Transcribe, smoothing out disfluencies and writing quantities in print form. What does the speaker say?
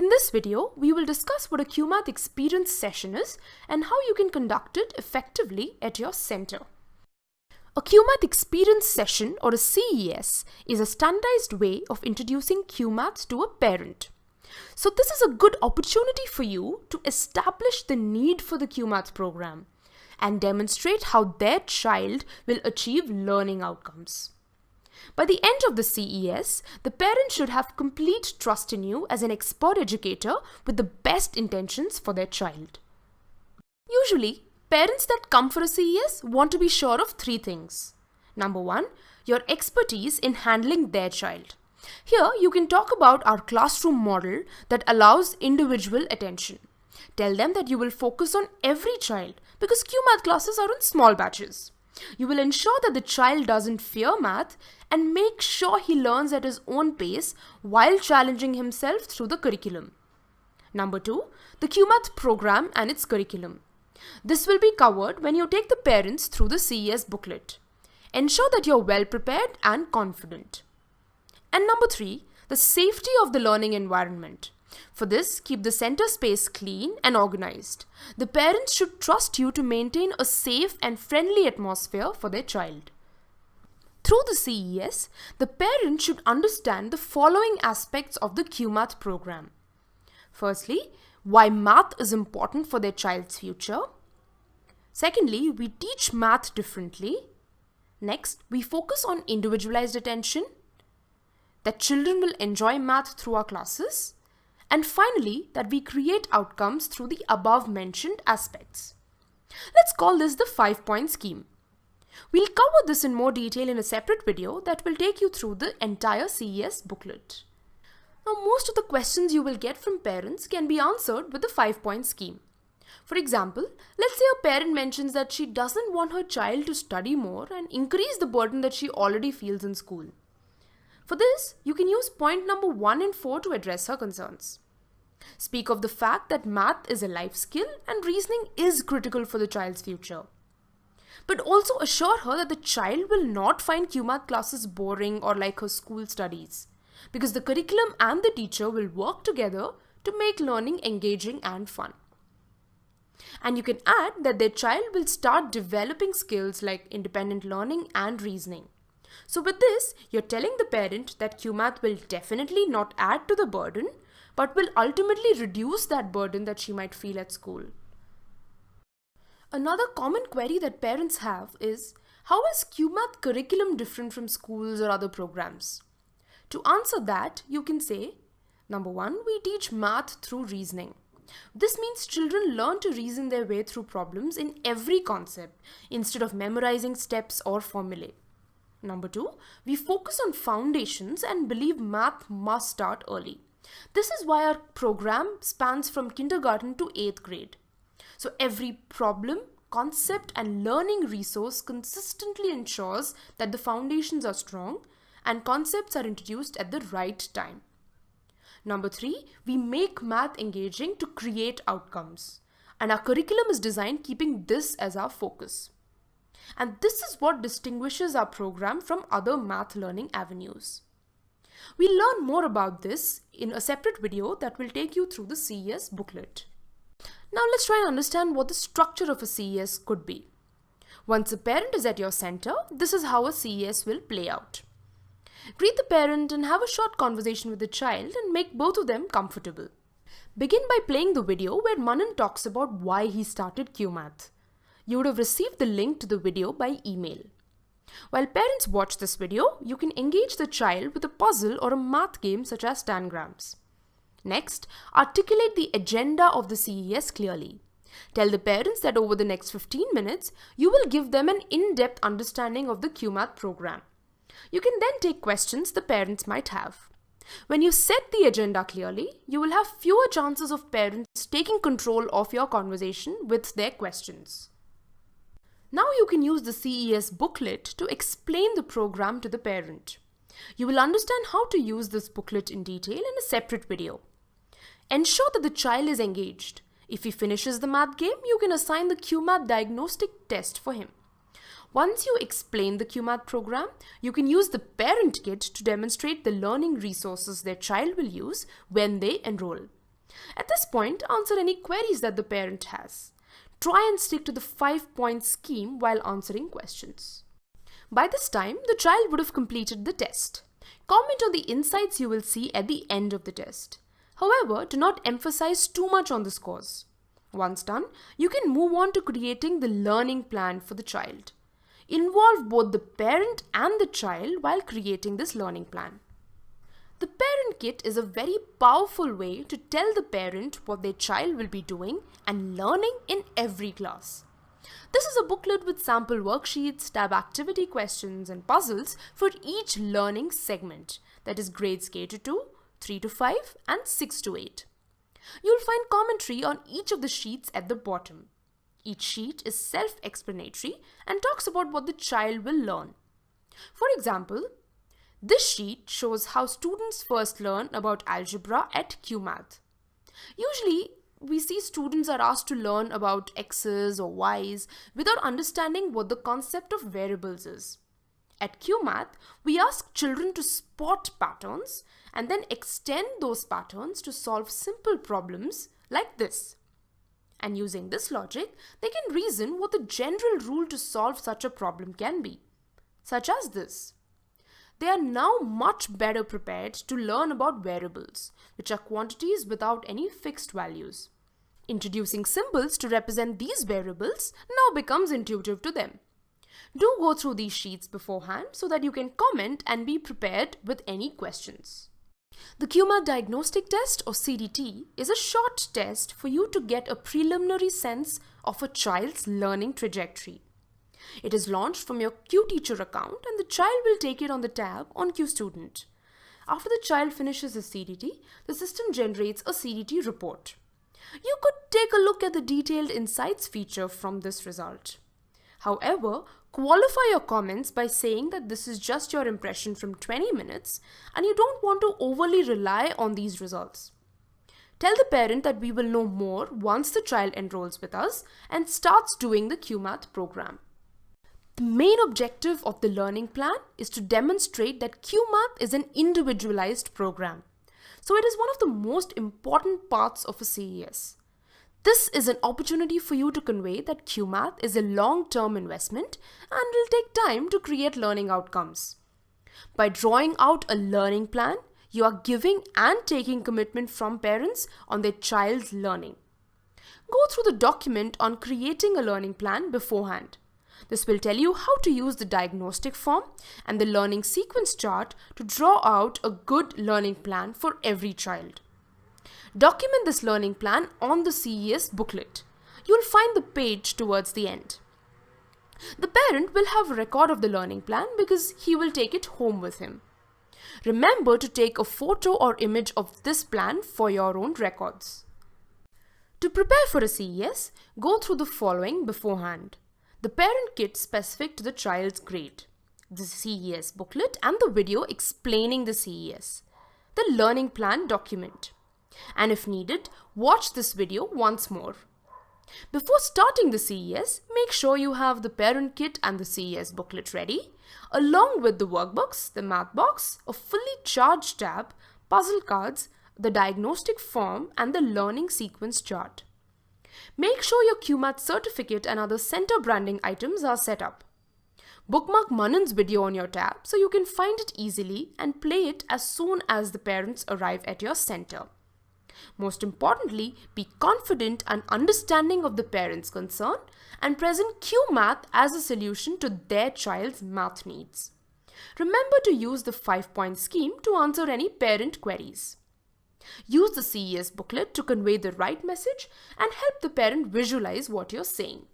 In this video, we will discuss what a Cuemath experience session is and how you can conduct it effectively at your center. A Cuemath experience session, or a CES, is a standardized way of introducing Cuemath to a parent. So this is a good opportunity for you to establish the need for the Cuemath program and demonstrate how their child will achieve learning outcomes. By the end of the CES, the parent should have complete trust in you as an expert educator with the best intentions for their child. Usually, parents that come for a CES want to be sure of three things. Number one, your expertise in handling their child. Here, you can talk about our classroom model that allows individual attention. Tell them that you will focus on every child because Cuemath classes are in small batches. You will ensure that the child doesn't fear math and make sure he learns at his own pace while challenging himself through the curriculum. Number two, the Cuemath program and its curriculum. This will be covered when you take the parents through the CES booklet. Ensure that you're well prepared and confident. And number three, the safety of the learning environment. For this, keep the center space clean and organized. The parents should trust you to maintain a safe and friendly atmosphere for their child. Through the CES, the parent should understand the following aspects of the Cuemath program. Firstly, why math is important for their child's future. Secondly, we teach math differently. Next, we focus on individualized attention, that children will enjoy math through our classes, and finally, that we create outcomes through the above mentioned aspects. Let's call this the 5-point scheme. We'll cover this in more detail in a separate video that will take you through the entire CES booklet. Now, most of the questions you will get from parents can be answered with the 5-point scheme. For example, let's say a parent mentions that she doesn't want her child to study more and increase the burden that she already feels in school. For this, you can use point number 1 and 4 to address her concerns. Speak of the fact that math is a life skill and reasoning is critical for the child's future. But also assure her that the child will not find Cuemath classes boring or like her school studies, because the curriculum and the teacher will work together to make learning engaging and fun. And you can add that their child will start developing skills like independent learning and reasoning. So with this, you're telling the parent that Cuemath will definitely not add to the burden, but will ultimately reduce that burden that she might feel at school. Another common query that parents have is, how is Cuemath curriculum different from schools or other programs? To answer that, you can say, number one, we teach math through reasoning. This means children learn to reason their way through problems in every concept instead of memorizing steps or formulae. Number two, we focus on foundations and believe math must start early. This is why our program spans from kindergarten to 8th grade. So every problem, concept and learning resource consistently ensures that the foundations are strong and concepts are introduced at the right time. Number three, we make math engaging to create outcomes. And our curriculum is designed keeping this as our focus. And this is what distinguishes our program from other math learning avenues. We'll learn more about this in a separate video that will take you through the CES booklet. Now let's try and understand what the structure of a CES could be. Once a parent is at your center, this is how a CES will play out. Greet the parent and have a short conversation with the child and make both of them comfortable. Begin by playing the video where Manan talks about why he started Cuemath. You would have received the link to the video by email. While parents watch this video, you can engage the child with a puzzle or a math game such as tangrams. Next, articulate the agenda of the CES clearly. Tell the parents that over the next 15 minutes, you will give them an in-depth understanding of the Cuemath program. You can then take questions the parents might have. When you set the agenda clearly, you will have fewer chances of parents taking control of your conversation with their questions. Now you can use the CES booklet to explain the program to the parent. You will understand how to use this booklet in detail in a separate video. Ensure that the child is engaged. If he finishes the math game, you can assign the Cuemath Diagnostic test for him. Once you explain the Cuemath program, you can use the parent kit to demonstrate the learning resources their child will use when they enroll. At this point, answer any queries that the parent has. Try and stick to the 5-point scheme while answering questions. By this time, the child would have completed the test. Comment on the insights you will see at the end of the test. However, do not emphasize too much on the scores. Once done, you can move on to creating the learning plan for the child. Involve both the parent and the child while creating this learning plan. The parent kit is a very powerful way to tell the parent what their child will be doing and learning in every class. This is a booklet with sample worksheets, tab activity questions and puzzles for each learning segment, that is grades K to 2, 3 to 5 and 6 to 8. You'll find commentary on each of the sheets at the bottom. Each sheet is self-explanatory and talks about what the child will learn. For example, this sheet shows how students first learn about algebra at Cuemath. Usually, we see students are asked to learn about x's or y's without understanding what the concept of variables is. At Cuemath, we ask children to spot patterns and then extend those patterns to solve simple problems like this. And using this logic, they can reason what the general rule to solve such a problem can be, such as this. They are now much better prepared to learn about variables, which are quantities without any fixed values. Introducing symbols to represent these variables now becomes intuitive to them. Do go through these sheets beforehand so that you can comment and be prepared with any questions. The Cuemath Diagnostic Test or CDT is a short test for you to get a preliminary sense of a child's learning trajectory. It is launched from your QTeacher account and the child will take it on the tab on QStudent. After the child finishes his CDT, the system generates a CDT report. You could take a look at the detailed insights feature from this result. However, qualify your comments by saying that this is just your impression from 20 minutes and you don't want to overly rely on these results. Tell the parent that we will know more once the child enrolls with us and starts doing the Cuemath program. The main objective of the learning plan is to demonstrate that Cuemath is an individualized program. So it is one of the most important parts of a CES. This is an opportunity for you to convey that Cuemath is a long-term investment and will take time to create learning outcomes. By drawing out a learning plan, you are giving and taking commitment from parents on their child's learning. Go through the document on creating a learning plan beforehand. This will tell you how to use the diagnostic form and the learning sequence chart to draw out a good learning plan for every child. Document this learning plan on the CES booklet. You will find the page towards the end. The parent will have a record of the learning plan because he will take it home with him. Remember to take a photo or image of this plan for your own records. To prepare for a CES, go through the following beforehand. The parent kit specific to the child's grade, the CES booklet and the video explaining the CES, the learning plan document, and if needed, watch this video once more. Before starting the CES, make sure you have the parent kit and the CES booklet ready, along with the workbooks, the math box, a fully charged tab, puzzle cards, the diagnostic form and the learning sequence chart. Make sure your Cuemath certificate and other center branding items are set up. Bookmark Manan's video on your tab so you can find it easily and play it as soon as the parents arrive at your center. Most importantly, be confident and understanding of the parent's concern and present Cuemath as a solution to their child's math needs. Remember to use the 5-point scheme to answer any parent queries. Use the CES booklet to convey the right message and help the parent visualize what you're saying.